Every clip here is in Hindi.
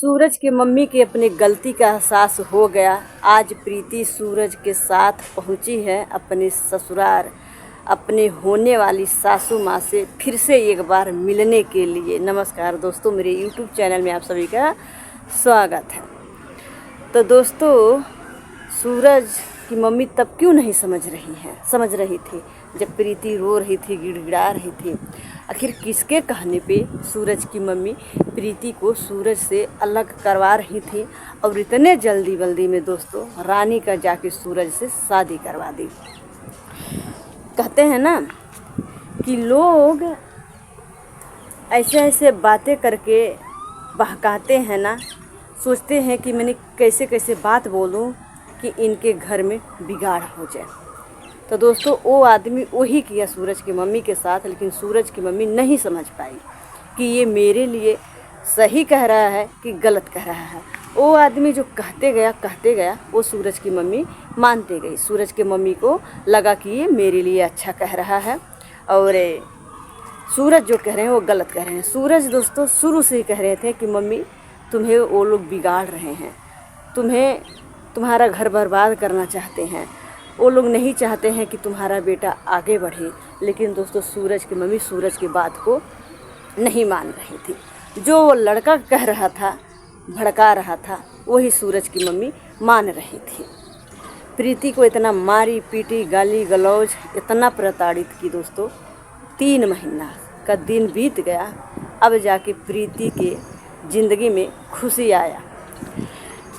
सूरज की मम्मी की अपनी गलती का एहसास हो गया। आज प्रीति सूरज के साथ पहुंची है अपने ससुराल, अपने होने वाली सासू माँ से फिर से एक बार मिलने के लिए। नमस्कार दोस्तों, मेरे YouTube चैनल में आप सभी का स्वागत है। तो दोस्तों, सूरज की मम्मी तब क्यों नहीं समझ रही थी जब प्रीति रो रही थी, गिड़गिड़ा रही थी। आखिर किसके कहने पे सूरज की मम्मी प्रीति को सूरज से अलग करवा रही थी और इतने जल्दी में दोस्तों रानी का जाके सूरज से शादी करवा दी। कहते हैं ना कि लोग ऐसे बातें करके बहकाते हैं ना, सोचते हैं कि मैंने कैसे बात बोलूं कि इनके घर में बिगाड़ हो जाए। तो दोस्तों, वो आदमी वही किया सूरज की मम्मी के साथ, लेकिन सूरज की मम्मी नहीं समझ पाई कि ये मेरे लिए सही कह रहा है कि गलत कह रहा है। वो आदमी जो कहते गया वो सूरज की मम्मी मानते गई। सूरज की मम्मी को लगा कि ये मेरे लिए अच्छा कह रहा है और सूरज जो कह रहे हैं वो गलत कह रहे हैं। सूरज दोस्तों शुरू से ही कह रहे थे कि मम्मी तुम्हें वो लोग बिगाड़ रहे हैं, तुम्हारा घर बर्बाद करना चाहते हैं, वो लोग नहीं चाहते हैं कि तुम्हारा बेटा आगे बढ़े। लेकिन दोस्तों सूरज की मम्मी सूरज की बात को नहीं मान रही थी। जो वो लड़का कह रहा था, भड़का रहा था, वही सूरज की मम्मी मान रही थी। प्रीति को इतना मारी पीटी, गाली गलौज, इतना प्रताड़ित की दोस्तों। 3 महीना का दिन बीत गया, अब जाके प्रीति के ज़िंदगी में खुशी आया।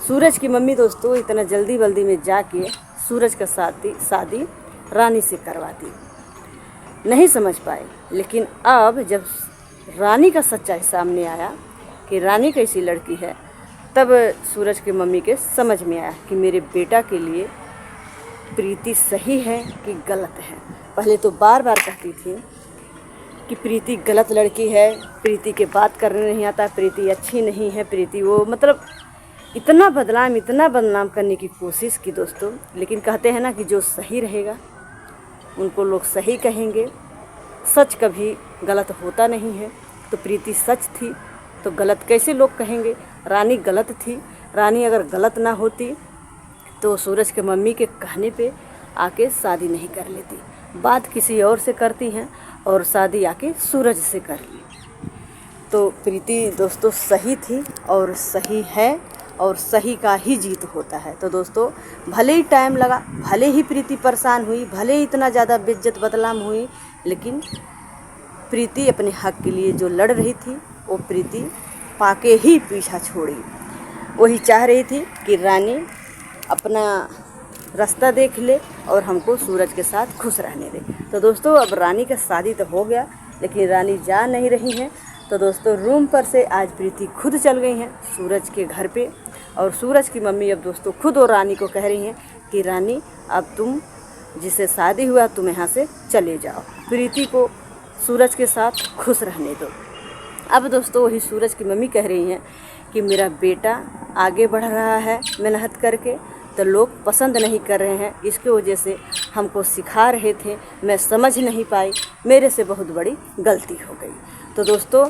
सूरज की मम्मी दोस्तों इतना जल्दी में जाके सूरज का शादी रानी से करवा दी। नहीं समझ पाए, लेकिन अब जब रानी का सच्चाई सामने आया कि रानी कैसी लड़की है, तब सूरज की मम्मी के समझ में आया कि मेरे बेटा के लिए प्रीति सही है कि गलत है। पहले तो बार कहती थी कि प्रीति गलत लड़की है, प्रीति के बात करने नहीं आता, प्रीति अच्छी नहीं है, प्रीति वो मतलब इतना बदनाम करने की कोशिश की दोस्तों। लेकिन कहते हैं ना कि जो सही रहेगा उनको लोग सही कहेंगे। सच कभी गलत होता नहीं है। तो प्रीति सच थी तो गलत कैसे लोग कहेंगे। रानी गलत थी। रानी अगर गलत ना होती तो सूरज के मम्मी के कहने पे आके शादी नहीं कर लेती, बात किसी और से करती हैं और शादी आके सूरज से कर ली। तो प्रीति दोस्तों सही थी और सही है और सही का ही जीत होता है। तो दोस्तों भले ही टाइम लगा, भले ही प्रीति परेशान हुई, भले ही इतना ज़्यादा बेइज्जत बदनाम हुई, लेकिन प्रीति अपने हक के लिए जो लड़ रही थी वो प्रीति पाके ही पीछा छोड़ी। वही चाह रही थी कि रानी अपना रास्ता देख ले और हमको सूरज के साथ खुश रहने दे। तो दोस्तों अब रानी का शादी तो हो गया, लेकिन रानी जा नहीं रही है। तो दोस्तों रूम पर से आज प्रीति खुद चल गई हैं सूरज के घर पे, और सूरज की मम्मी अब दोस्तों खुद और रानी को कह रही हैं कि रानी अब तुम जिससे शादी हुआ तुम यहाँ से चले जाओ, प्रीति को सूरज के साथ खुश रहने दो। अब दोस्तों वही सूरज की मम्मी कह रही हैं कि मेरा बेटा आगे बढ़ रहा है मेहनत करके, तो लोग पसंद नहीं कर रहे हैं, इसके वजह से हमको सिखा रहे थे, मैं समझ नहीं पाई, मेरे से बहुत बड़ी गलती हो गई। तो दोस्तों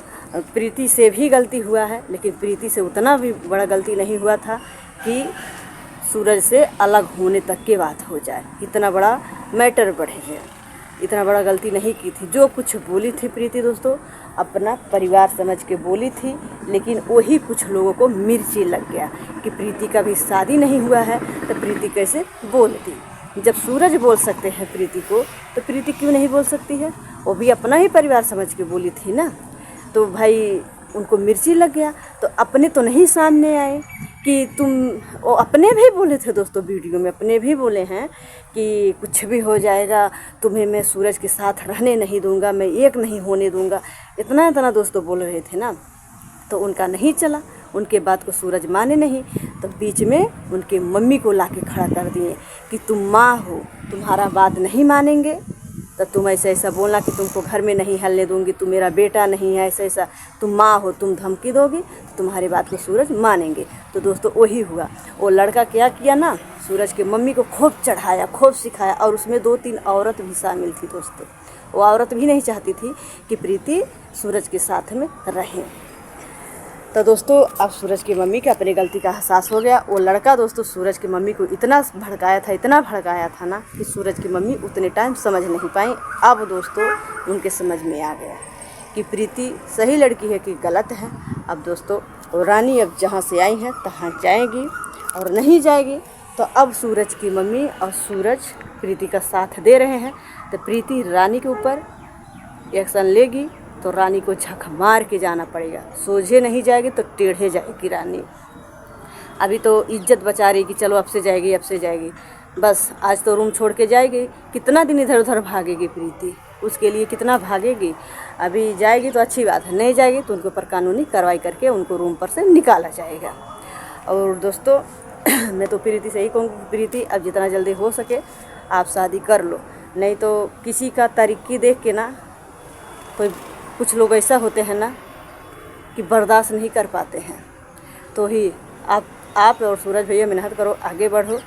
प्रीति से भी गलती हुआ है, लेकिन प्रीति से उतना भी बड़ा गलती नहीं हुआ था कि सूरज से अलग होने तक की बात हो जाए, इतना बड़ा मैटर बढ़े है। इतना बड़ा गलती नहीं की थी। जो कुछ बोली थी प्रीति दोस्तों अपना परिवार समझ के बोली थी, लेकिन वही कुछ लोगों को मिर्ची लग गया कि प्रीति का भी शादी नहीं हुआ है तो प्रीति कैसे बोलती। जब सूरज बोल सकते हैं प्रीति को, तो प्रीति क्यों नहीं बोल सकती है। वो भी अपना ही परिवार समझ के बोली थी ना। तो भाई उनको मिर्ची लग गया। तो अपने तो नहीं सामने आए कि वो अपने भी बोले थे दोस्तों, वीडियो में अपने भी बोले हैं कि कुछ भी हो जाएगा, तुम्हें मैं सूरज के साथ रहने नहीं दूंगा, मैं एक नहीं होने दूंगा, इतना दोस्तों बोल रहे थे ना। तो उनका नहीं चला, उनके बात को सूरज माने नहीं। तो बीच में उनके मम्मी को लाके खड़ा कर दिए कि तुम माँ हो, तुम्हारा बात नहीं मानेंगे तो तुम ऐसा बोलना कि तुमको घर में नहीं हलने दूंगी, तुम मेरा बेटा नहीं है, ऐसा तुम माँ हो, तुम धमकी दोगी तो तुम्हारी बात को सूरज मानेंगे। तो दोस्तों वही हुआ। वो लड़का क्या किया ना, सूरज के मम्मी को खूब चढ़ाया, खूब सिखाया, और उसमें 2-3 औरत भी शामिल थी दोस्तों। वो औरत भी नहीं चाहती थी कि प्रीति सूरज के साथ में रहे। तो दोस्तों अब सूरज की मम्मी के अपनी गलती का एहसास हो गया। वो लड़का दोस्तों सूरज की मम्मी को इतना भड़काया था ना कि सूरज की मम्मी उतने टाइम समझ नहीं पाई। अब दोस्तों उनके समझ में आ गया कि प्रीति सही लड़की है कि गलत है। अब दोस्तों रानी अब जहाँ से आई हैं तहाँ जाएगी, और नहीं जाएगी तो अब सूरज की मम्मी और सूरज प्रीति का साथ दे रहे हैं। तो प्रीति रानी के ऊपर एक्शन लेगी तो रानी को झक मार के जाना पड़ेगा। सोझे नहीं जाएगी तो टेढ़े जाएगी रानी। अभी तो इज्जत बचा रही कि चलो अब से जाएगी। बस आज तो रूम छोड़ के जाएगी। कितना दिन इधर उधर भागेगी प्रीति, उसके लिए कितना भागेगी। अभी जाएगी तो अच्छी बात है, नहीं जाएगी तो उनके ऊपर कानूनी कार्रवाई करके उनको रूम पर से निकाला जाएगा। और दोस्तों मैं तो प्रीति से ही कहूँगी, प्रीति अब जितना जल्दी हो सके आप शादी कर लो, नहीं तो किसी का तरीक़ी देख के ना कुछ लोग ऐसा होते हैं ना कि बर्दाश्त नहीं कर पाते हैं। तो ही आप और सूरज भैया मेहनत करो, आगे बढ़ो,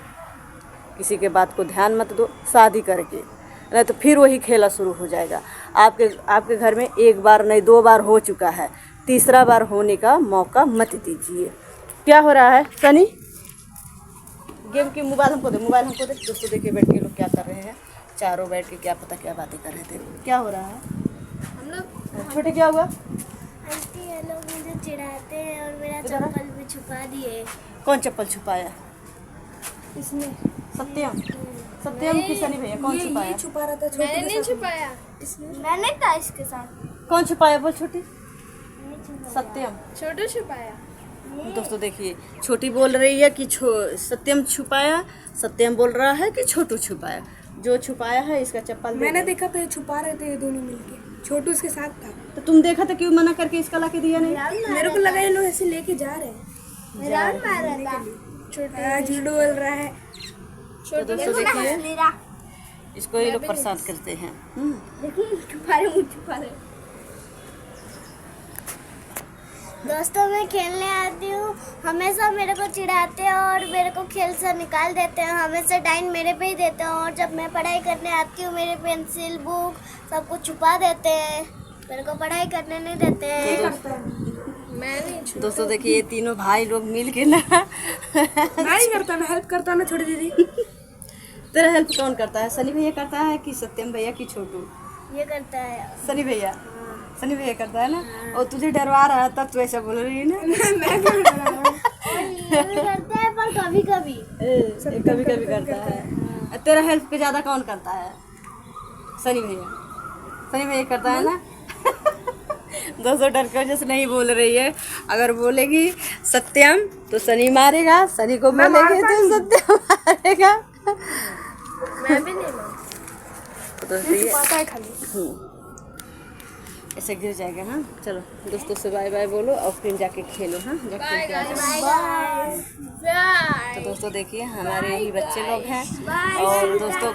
किसी के बात को ध्यान मत दो शादी करके, नहीं तो फिर वही खेला शुरू हो जाएगा। आपके घर में एक बार नहीं 2 बार हो चुका है, तीसरा बार होने का मौका मत दीजिए। क्या हो रहा है सनी? गेम की मोबाइल हमको दे। दोस्तों देखिए बैठ के लोग क्या कर रहे हैं, चारों बैठ के क्या पता क्या बातें कर रहे थे। क्या हो रहा है हम लोग? छोटे क्या हुआ? आंटी ये लोग मुझे चिढ़ाते हैं और मेरा चप्पल भी छुपा दिए। कौन चप्पल छुपाया? इसमें सत्यम की सनी भैया कौन छुपाया? ये छुपा रहा था। मैंने नहीं छुपाया, मैंने था इसके साथ। कौन छुपाया बोल? छोटी सत्यम छोटू छुपाया। दोस्तों देखिए छोटी बोल रही है कि सत्यम छुपाया, सत्यम बोल रहा है कि छोटू छुपाया। जो छुपाया है इसका चप्पल मैंने देखा तो ये छुपा रहे थे ये दोनों मिलके, छोटू इसके साथ था। तो तुम देखा था क्यों मना करके इसका ला के दिया नहीं? मेरे को लगा ये लोग ऐसे लेके जा रहे हैं। छोटा झूठ बोल रहा है। तो दोस्तों देखिए इसको ये लोग परेशान करते हैं। दोस्तों मैं खेलने आती हूँ, हमेशा मेरे को चिढ़ाते हैं और मेरे को खेल से निकाल देते हैं। हमेशा टाइम मेरे पे ही देते हैं, और जब मैं पढ़ाई करने आती हूँ मेरे पेंसिल बुक सब कुछ छुपा देते हैं, मेरे को पढ़ाई करने नहीं देते हैं। मैं नहीं। दोस्तों देखिए ये तीनों भाई लोग मिल के ना नहीं करता, मैं हेल्प करता हूँ ना छोटी दीदी। तेरा हेल्प कौन करता है? सनी भैया करता है कि सत्यम भैया की छोटू? ये करता है सनी भैया करता है ना। और तुझे डरवा रहा है तब तू ऐसा बोल रही है ना। मैं करता है पर कभी कभी करता है। तेरा हेल्प पे ज़्यादा कौन करता है? सनी भैया करता है ना। दोस्तों डर के वजह से नहीं बोल रही है, अगर बोलेगी सत्यम तो सनी मारेगा, सनी को बोलेगी तो सत्यम मारेगा। मैं भी नहीं तो ऐसे गिर जाएगा। हाँ चलो दोस्तों से बाय बाय बोलो और फिर जाके खेलो। हाँ तो दोस्तों देखिए हमारे यही बच्चे लोग हैं, और दोस्तों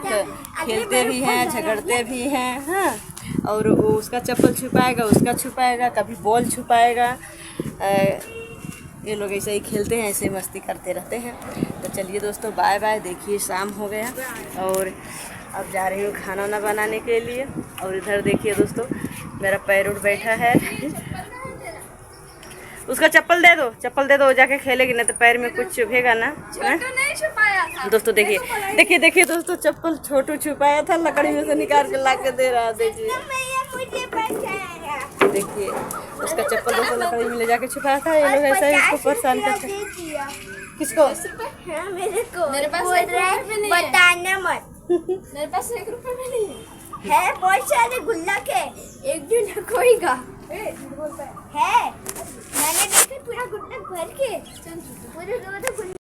खेलते भी हैं, झगड़ते भी हैं। हाँ और वो उसका चप्पल छुपाएगा, कभी बॉल छुपाएगा। ये लोग ऐसे ही खेलते हैं, ऐसे मस्ती करते रहते हैं। तो चलिए दोस्तों बाय बाय। देखिए शाम हो गया और अब जा रही हूँ खाना वाना बनाने के लिए। और इधर देखिए दोस्तों मेरा पैर उठ बैठा है। उसका चप्पल दे दो जाके खेलेगी, नहीं तो पैर में कुछ चुभेगा ना। नहीं छुपाया था। दोस्तों देखिए दोस्तों चप्पल छोटू छुपाया था, लकड़ी में से निकाल के ला के दे रहा है। देखिए उसका चप्पल दोस्तों लकड़ी में ले जाके छुपाया था। ये लोग ऐसा ही इसको परेशान करते हैं। किसको? मेरे पास बताना मत। मेरे पास 1 रुपए भी नहीं है। बहुत सारे गुल्लक है, एक भी ना कोई का है। मैंने देखा पूरा गुल्लक भर के पूरे